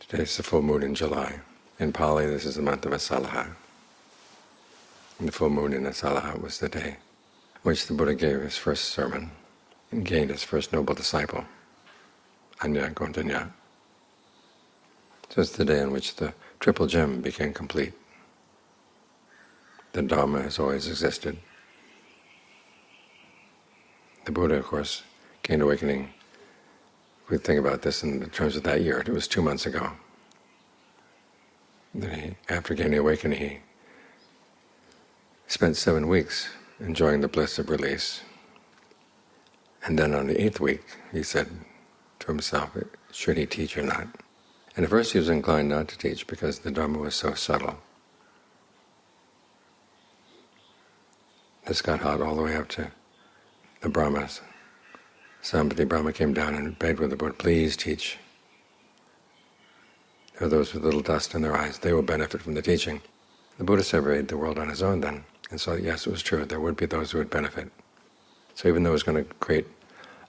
Today's the full moon in July. In Pali, this is the month of Asalaha. And the full moon in Asalaha was the day on which the Buddha gave his first sermon and gained his first noble disciple, Anya Gondanya. So it's the day on which the triple gem became complete. The Dhamma has always existed. The Buddha, of course, gained awakening. If we think about this in terms of that year, it was 2 months ago. Then after gaining awakening, he spent 7 weeks enjoying the bliss of release. And then on the 8th week, he said to himself, should he teach or not? And at first he was inclined not to teach because the Dhamma was so subtle. This got hot all the way up to the Brahmas. Sambhati Brahma came down and begged with the Buddha, please teach. There are those with little dust in their eyes, they will benefit from the teaching. The Buddha surveyed the world on his own then, and saw that yes, it was true, there would be those who would benefit. So even though it was going to create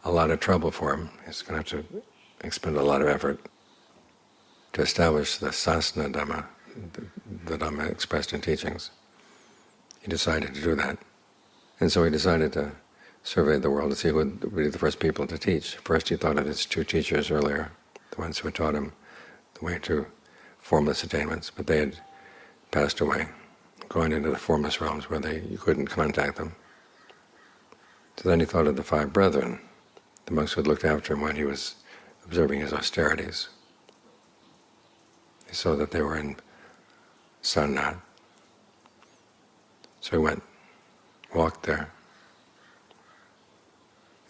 a lot of trouble for him, he's going to have to expend a lot of effort to establish the sasana Dhamma, the Dhamma expressed in teachings. He decided to do that. And so he decided to survey the world to see who would be the first people to teach. First he thought of his 2 teachers earlier, the ones who had taught him the way to formless attainments, but they had passed away, gone into the formless realms where you couldn't contact them. So then he thought of the 5 brethren, the monks who had looked after him when he was observing his austerities. He saw that they were in Sarnath. So he went, walked there.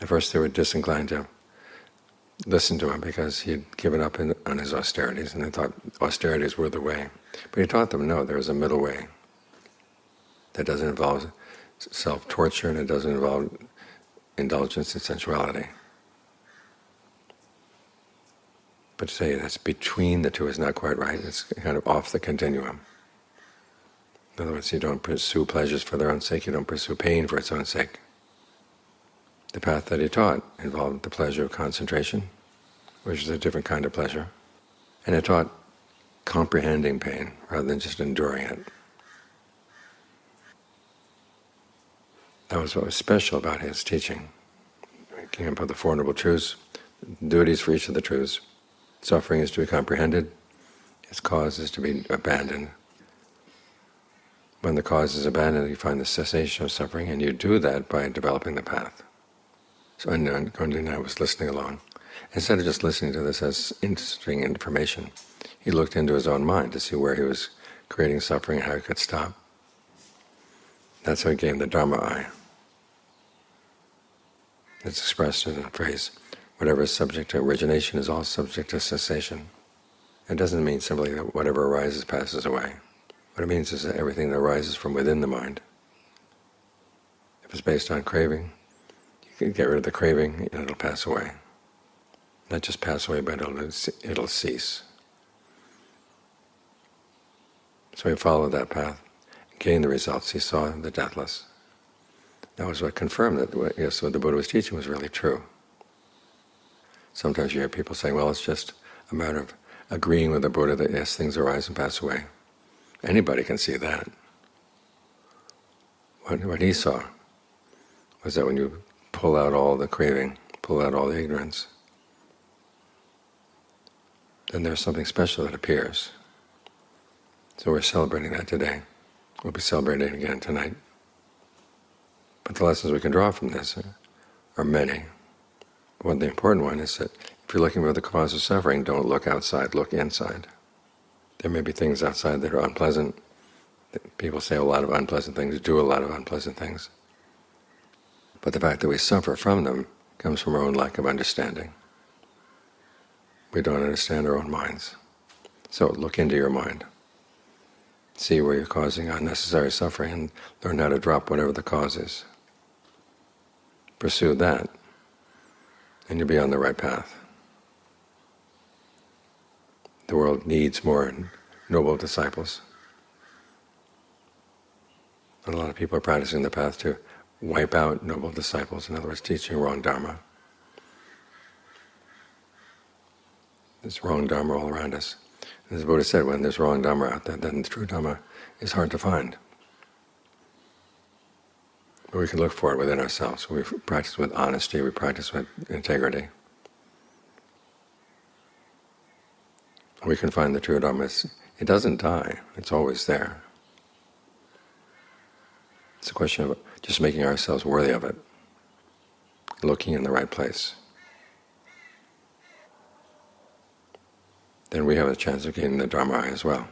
At first they were disinclined to listen to him because he had given up on his austerities, and they thought austerities were the way. But he taught them, no, there is a middle way that doesn't involve self-torture and it doesn't involve indulgence in sensuality. But to say that's between the two is not quite right. It's kind of off the continuum. In other words, you don't pursue pleasures for their own sake, you don't pursue pain for its own sake. The path that he taught involved the pleasure of concentration, which is a different kind of pleasure, and it taught comprehending pain rather than just enduring it. That was what was special about his teaching. He came up with the Four Noble Truths, duties for each of the truths. Suffering is to be comprehended, its cause is to be abandoned. When the cause is abandoned, you find the cessation of suffering, and you do that by developing the path. So Gondanya was listening along. Instead of just listening to this as interesting information, he looked into his own mind to see where he was creating suffering and how he could stop. That's how he gained the Dharma eye. It's expressed in the phrase, whatever is subject to origination is all subject to cessation. It doesn't mean simply that whatever arises passes away. What it means is that everything that arises from within the mind, if it's based on craving, you can get rid of the craving and it'll pass away. Not just pass away, but it'll cease. So he followed that path, gained the results. He saw the deathless. That was what confirmed that yes, what the Buddha was teaching was really true. Sometimes you hear people saying, well, it's just a matter of agreeing with the Buddha that yes, things arise and pass away. Anybody can see that. What he saw was that when you pull out all the craving, pull out all the ignorance, then there's something special that appears. So we're celebrating that today. We'll be celebrating it again tonight. But the lessons we can draw from this are many. One, the important one is that if you're looking for the cause of suffering, don't look outside, look inside. There may be things outside that are unpleasant. People say a lot of unpleasant things, do a lot of unpleasant things. But the fact that we suffer from them comes from our own lack of understanding. We don't understand our own minds. So look into your mind. See where you're causing unnecessary suffering and learn how to drop whatever the cause is. Pursue that, and you'll be on the right path. The world needs more noble disciples. And a lot of people are practicing the path to wipe out noble disciples, in other words, teaching wrong Dharma. There's wrong Dharma all around us. As the Buddha said, when there's wrong Dhamma out there, then the true Dhamma is hard to find. But we can look for it within ourselves. We practice with honesty, we practice with integrity. We can find the true Dhamma. It doesn't die, it's always there. It's a question of just making ourselves worthy of it, looking in the right place. Then we have a chance of gaining the Dharma as well.